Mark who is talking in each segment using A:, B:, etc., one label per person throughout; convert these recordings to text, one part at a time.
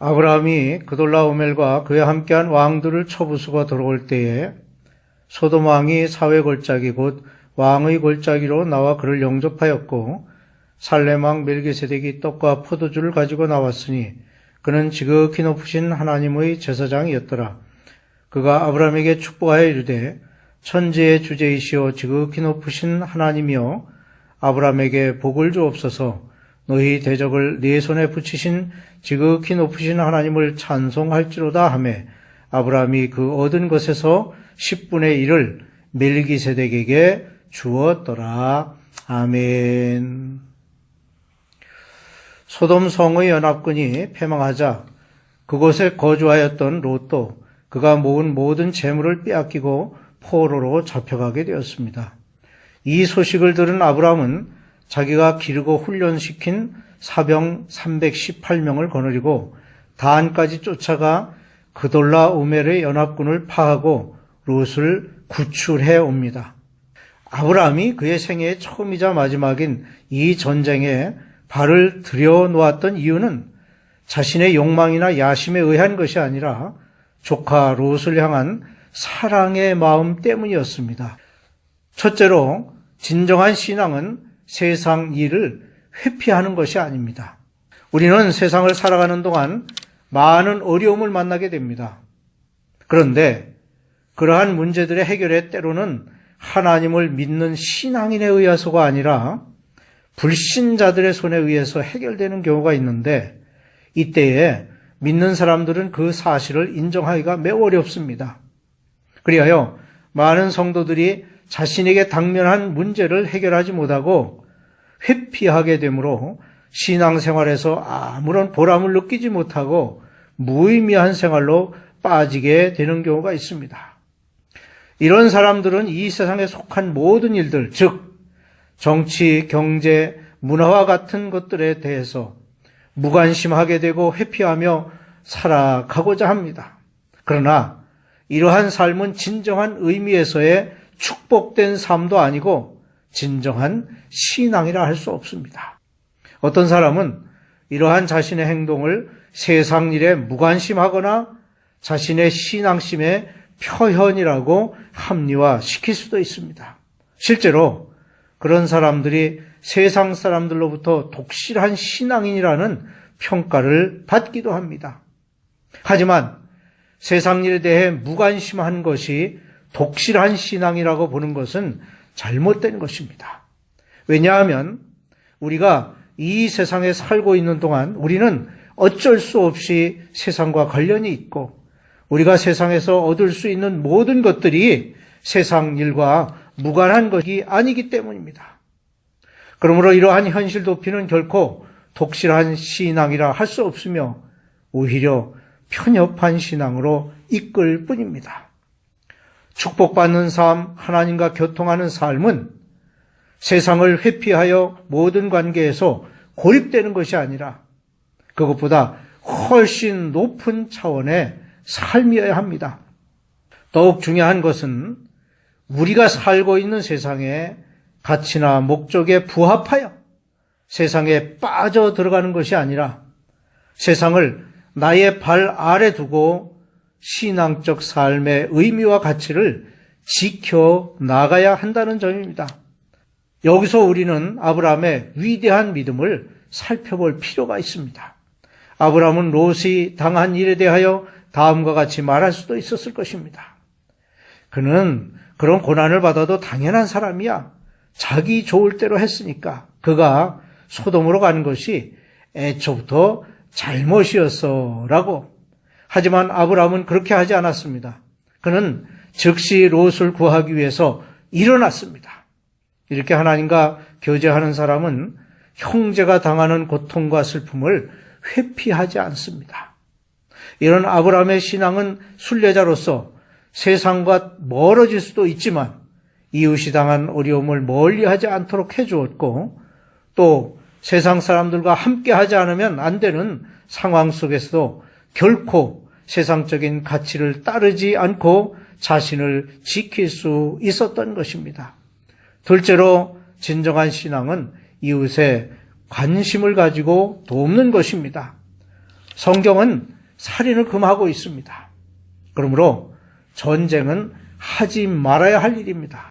A: 아브라함이 그돌라오멜과 그에 함께한 왕들을 쳐부수고 돌아올 때에 소돔 왕이 사회 골짜기 곧 왕의 골짜기로 나와 그를 영접하였고 살렘 왕 멜기세덱이 떡과 포도주를 가지고 나왔으니 그는 지극히 높으신 하나님의 제사장이었더라. 그가 아브라함에게 축복하여 이르되 천지의 주제이시오 지극히 높으신 하나님이여 아브라함에게 복을 주옵소서. 너희 대적을 네 손에 붙이신 지극히 높으신 하나님을 찬송할지로다 하매 아브라함이 그 얻은 것에서 10분의 1을 멜기세덱에게 주었더라. 아멘. 소돔 성의 연합군이 패망하자 그곳에 거주하였던 롯도 그가 모은 모든 재물을 빼앗기고 포로로 잡혀가게 되었습니다. 이 소식을 들은 아브라함은 자기가 기르고 훈련시킨 사병 318명을 거느리고 다한까지 쫓아가 그돌라오멜의 연합군을 파하고 롯을 구출해 옵니다. 아브라함이 그의 생애의 처음이자 마지막인 이 전쟁에 발을 들여놓았던 이유는 자신의 욕망이나 야심에 의한 것이 아니라 조카 롯을 향한 사랑의 마음 때문이었습니다. 첫째로 진정한 신앙은 세상 일을 회피하는 것이 아닙니다. 우리는 세상을 살아가는 동안 많은 어려움을 만나게 됩니다. 그런데 그러한 문제들의 해결에 때로는 하나님을 믿는 신앙인에 의해서가 아니라 불신자들의 손에 의해서 해결되는 경우가 있는데 이때에 믿는 사람들은 그 사실을 인정하기가 매우 어렵습니다. 그리하여 많은 성도들이 자신에게 당면한 문제를 해결하지 못하고 회피하게 되므로 신앙생활에서 아무런 보람을 느끼지 못하고 무의미한 생활로 빠지게 되는 경우가 있습니다. 이런 사람들은 이 세상에 속한 모든 일들, 즉 정치, 경제, 문화와 같은 것들에 대해서 무관심하게 되고 회피하며 살아가고자 합니다. 그러나 이러한 삶은 진정한 의미에서의 축복된 삶도 아니고 진정한 신앙이라 할 수 없습니다. 어떤 사람은 이러한 자신의 행동을 세상 일에 무관심하거나 자신의 신앙심의 표현이라고 합리화시킬 수도 있습니다. 실제로 그런 사람들이 세상 사람들로부터 독실한 신앙인이라는 평가를 받기도 합니다. 하지만 세상 일에 대해 무관심한 것이 독실한 신앙이라고 보는 것은 잘못된 것입니다. 왜냐하면 우리가 이 세상에 살고 있는 동안 우리는 어쩔 수 없이 세상과 관련이 있고 우리가 세상에서 얻을 수 있는 모든 것들이 세상 일과 무관한 것이 아니기 때문입니다. 그러므로 이러한 현실 도피는 결코 독실한 신앙이라 할 수 없으며 오히려 편협한 신앙으로 이끌 뿐입니다. 축복받는 삶, 하나님과 교통하는 삶은 세상을 회피하여 모든 관계에서 고립되는 것이 아니라 그것보다 훨씬 높은 차원의 삶이어야 합니다. 더욱 중요한 것은 우리가 살고 있는 세상의 가치나 목적에 부합하여 세상에 빠져 들어가는 것이 아니라 세상을 나의 발 아래 두고 신앙적 삶의 의미와 가치를 지켜 나가야 한다는 점입니다. 여기서 우리는 아브라함의 위대한 믿음을 살펴볼 필요가 있습니다. 아브라함은 롯이 당한 일에 대하여 다음과 같이 말할 수도 있었을 것입니다. 그는 그런 고난을 받아도 당연한 사람이야. 자기 좋을 대로 했으니까 그가 소돔으로 가는 것이 애초부터 잘못이었어 라고. 하지만 아브라함은 그렇게 하지 않았습니다. 그는 즉시 롯을 구하기 위해서 일어났습니다. 이렇게 하나님과 교제하는 사람은 형제가 당하는 고통과 슬픔을 회피하지 않습니다. 이런 아브라함의 신앙은 순례자로서 세상과 멀어질 수도 있지만 이웃이 당한 어려움을 멀리하지 않도록 해주었고 또 세상 사람들과 함께하지 않으면 안 되는 상황 속에서도 결코 세상적인 가치를 따르지 않고 자신을 지킬 수 있었던 것입니다. 둘째로 진정한 신앙은 이웃에 관심을 가지고 돕는 것입니다. 성경은 살인을 금하고 있습니다. 그러므로 전쟁은 하지 말아야 할 일입니다.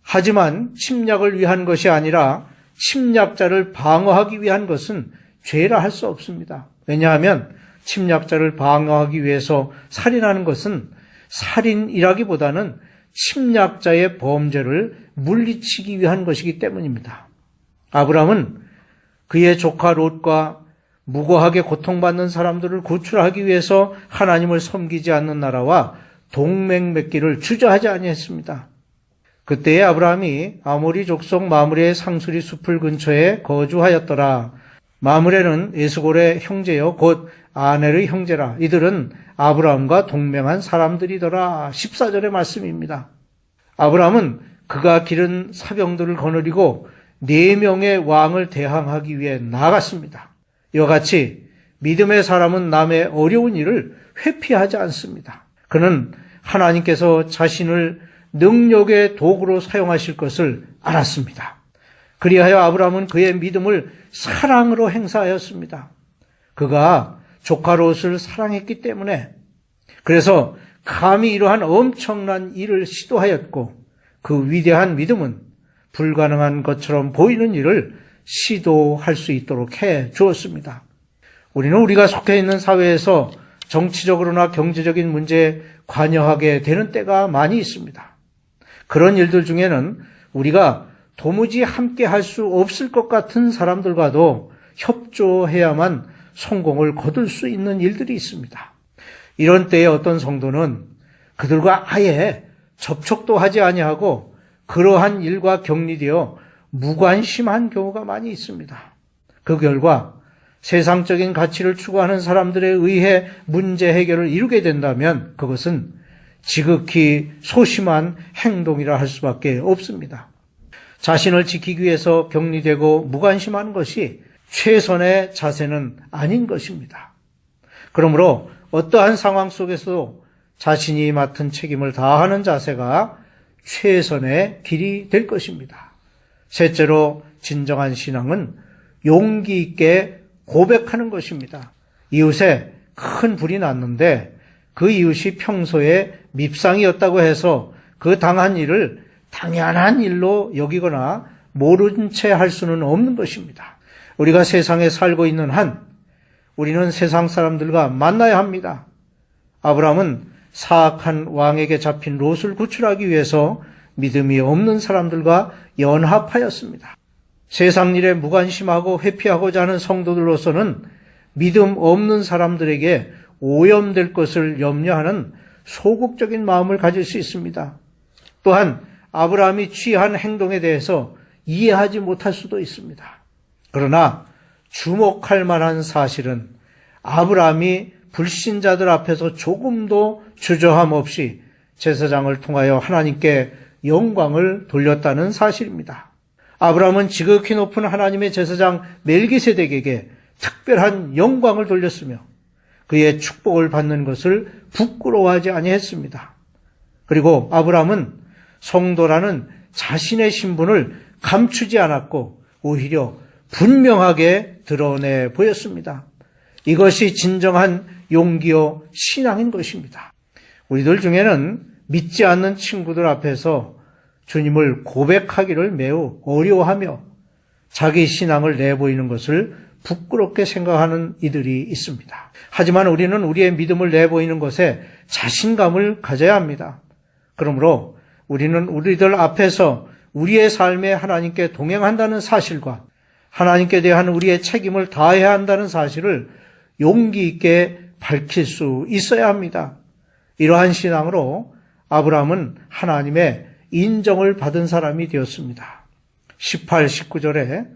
A: 하지만 침략을 위한 것이 아니라 침략자를 방어하기 위한 것은 죄라 할 수 없습니다. 왜냐하면 침략자를 방어하기 위해서 살인하는 것은 살인이라기보다는 침략자의 범죄를 물리치기 위한 것이기 때문입니다. 아브라함은 그의 조카 롯과 무고하게 고통받는 사람들을 구출하기 위해서 하나님을 섬기지 않는 나라와 동맹 맺기를 주저하지 아니했습니다. 그때에 아브라함이 아모리 족속 마므레의 상수리 숲을 근처에 거주하였더라. 마므레는 에스골의 형제여 곧 아넬의 형제라. 이들은 아브라함과 동맹한 사람들이더라. 14절의 말씀입니다. 아브라함은 그가 기른 사병들을 거느리고 4명의 왕을 대항하기 위해 나갔습니다. 이와 같이 믿음의 사람은 남의 어려운 일을 회피하지 않습니다. 그는 하나님께서 자신을 능력의 도구로 사용하실 것을 알았습니다. 그리하여 아브라함은 그의 믿음을 사랑으로 행사하였습니다. 그가 조카 롯을 사랑했기 때문에, 그래서 감히 이러한 엄청난 일을 시도하였고, 그 위대한 믿음은 불가능한 것처럼 보이는 일을 시도할 수 있도록 해 주었습니다. 우리는 우리가 속해 있는 사회에서 정치적으로나 경제적인 문제에 관여하게 되는 때가 많이 있습니다. 그런 일들 중에는 우리가 도무지 함께 할 수 없을 것 같은 사람들과도 협조해야만 성공을 거둘 수 있는 일들이 있습니다. 이런 때에 어떤 성도는 그들과 아예 접촉도 하지 아니하고 그러한 일과 격리되어 무관심한 경우가 많이 있습니다. 그 결과 세상적인 가치를 추구하는 사람들에 의해 문제 해결을 이루게 된다면 그것은 지극히 소심한 행동이라 할 수밖에 없습니다. 자신을 지키기 위해서 격리되고 무관심한 것이 최선의 자세는 아닌 것입니다. 그러므로 어떠한 상황 속에서도 자신이 맡은 책임을 다하는 자세가 최선의 길이 될 것입니다. 셋째로 진정한 신앙은 용기 있게 고백하는 것입니다. 이웃에 큰 불이 났는데 그 이웃이 평소에 밉상이었다고 해서 그 당한 일을 당연한 일로 여기거나 모른 채 할 수는 없는 것입니다. 우리가 세상에 살고 있는 한 우리는 세상 사람들과 만나야 합니다. 아브라함은 사악한 왕에게 잡힌 롯을 구출하기 위해서 믿음이 없는 사람들과 연합하였습니다. 세상 일에 무관심하고 회피하고자 하는 성도들로서는 믿음 없는 사람들에게 오염될 것을 염려하는 소극적인 마음을 가질 수 있습니다. 또한 아브라함이 취한 행동에 대해서 이해하지 못할 수도 있습니다. 그러나 주목할 만한 사실은 아브라함이 불신자들 앞에서 조금도 주저함 없이 제사장을 통하여 하나님께 영광을 돌렸다는 사실입니다. 아브라함은 지극히 높은 하나님의 제사장 멜기세덱에게 특별한 영광을 돌렸으며 그의 축복을 받는 것을 부끄러워하지 아니했습니다. 그리고 아브라함은 성도라는 자신의 신분을 감추지 않았고 오히려 분명하게 드러내 보였습니다. 이것이 진정한 용기요 신앙인 것입니다. 우리들 중에는 믿지 않는 친구들 앞에서 주님을 고백하기를 매우 어려워하며 자기 신앙을 내보이는 것을 부끄럽게 생각하는 이들이 있습니다. 하지만 우리는 우리의 믿음을 내보이는 것에 자신감을 가져야 합니다. 그러므로 우리는 우리들 앞에서 우리의 삶에 하나님께 동행한다는 사실과 하나님께 대한 우리의 책임을 다해야 한다는 사실을 용기 있게 밝힐 수 있어야 합니다. 이러한 신앙으로 아브라함은 하나님의 인정을 받은 사람이 되었습니다. 18, 19절에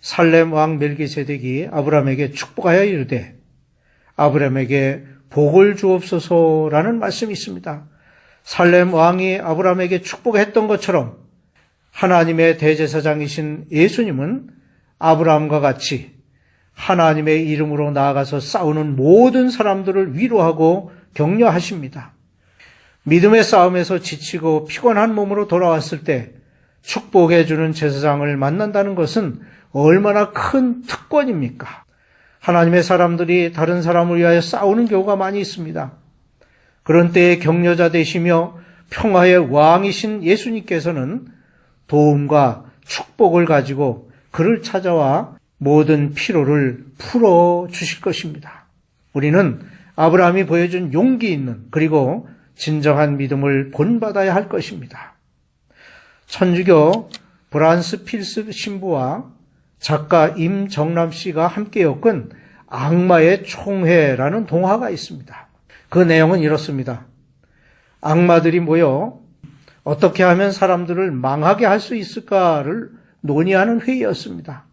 A: 살렘 왕 멜기세덱이 아브라함에게 축복하여 이르되 아브라함에게 복을 주옵소서라는 말씀이 있습니다. 살렘 왕이 아브라함에게 축복했던 것처럼 하나님의 대제사장이신 예수님은 아브라함과 같이 하나님의 이름으로 나아가서 싸우는 모든 사람들을 위로하고 격려하십니다. 믿음의 싸움에서 지치고 피곤한 몸으로 돌아왔을 때 축복해 주는 제사장을 만난다는 것은 얼마나 큰 특권입니까? 하나님의 사람들이 다른 사람을 위하여 싸우는 경우가 많이 있습니다. 그런 때에 격려자 되시며 평화의 왕이신 예수님께서는 도움과 축복을 가지고 그를 찾아와 모든 피로를 풀어주실 것입니다. 우리는 아브라함이 보여준 용기 있는 그리고 진정한 믿음을 본받아야 할 것입니다. 천주교 브란스 필스 신부와 작가 임정남 씨가 함께 엮은 악마의 총회라는 동화가 있습니다. 그 내용은 이렇습니다. 악마들이 모여 어떻게 하면 사람들을 망하게 할 수 있을까를 논의하는 회의였습니다.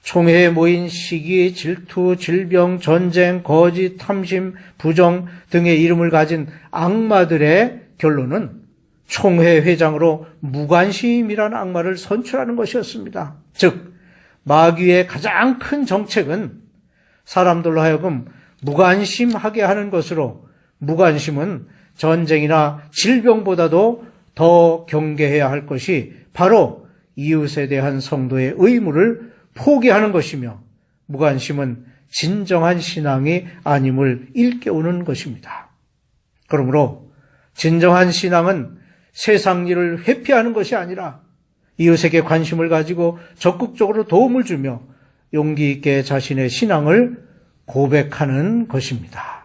A: 총회에 모인 시기, 질투, 질병, 전쟁, 거짓, 탐심, 부정 등의 이름을 가진 악마들의 결론은 총회 회장으로 무관심이라는 악마를 선출하는 것이었습니다. 즉, 마귀의 가장 큰 정책은 사람들로 하여금 무관심하게 하는 것으로, 무관심은 전쟁이나 질병보다도 더 경계해야 할 것이 바로 이웃에 대한 성도의 의무를 포기하는 것이며, 무관심은 진정한 신앙이 아님을 일깨우는 것입니다. 그러므로 진정한 신앙은 세상 일을 회피하는 것이 아니라 이웃에게 관심을 가지고 적극적으로 도움을 주며 용기 있게 자신의 신앙을 고백하는 것입니다.